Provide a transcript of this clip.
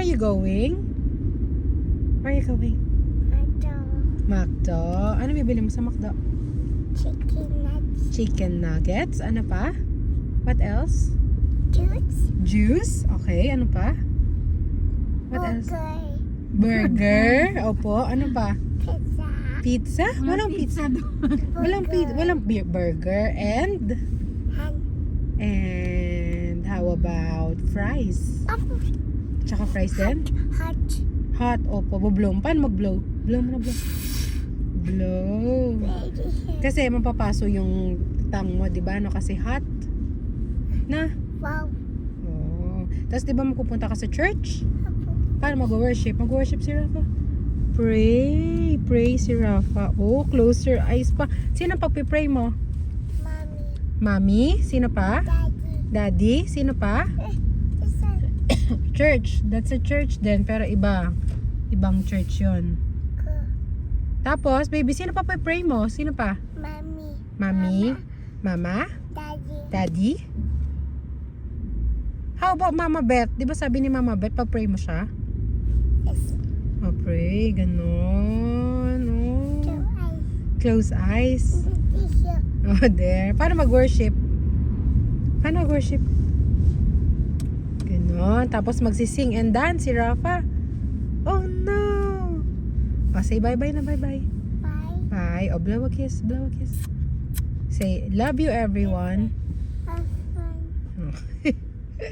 you going? Where are you going? Macdo. Ano bibili mo sa Macdo? Chicken nuts. Chicken nuggets. Ano pa? What else? Juice. Juice. Okay, ano pa? What else? Burger. Burger. Opo, ano pa? Pizza. Pizza? Walang pizza. Walang burger and how about fries? Tsaka fries din? Hot. Hot. Opo, bublow. Paano mag-blow? Blow mo na blow. Blow. Kasi mapapaso yung tang mo, di ba? No, kasi hot. Na? Wow. Oh. Tapos di ba mapupunta ka sa church? Paano mag-worship? Mag-worship si Rafa. Pray. Pray si Rafa. Oh, close your eyes pa. Sino pag-pray mo? Mommy. Mami? Sino pa? Daddy. Daddy? Sino pa? Church. That's a church din. Pero iba. Ibang church yon. Tapos, baby, sino pa pray mo? Sino pa? Mommy. Mami? Mama? Daddy. Daddy? How about Mama Beth? Di ba sabi ni Mama Beth, pag-pray mo siya? Yes. Oh, pray. Ganon. Oh. Two eyes. Close eyes. Tissue. Oh, there. Paano mag-worship? Paano mag-worship? Ganon. Tapos magsising and dance si Rafa. Oh, no. Oh, say bye-bye na, bye-bye. Bye. Bye. Oh, blow a kiss. Blow a kiss. Say, love you, everyone. Have fun. Oh.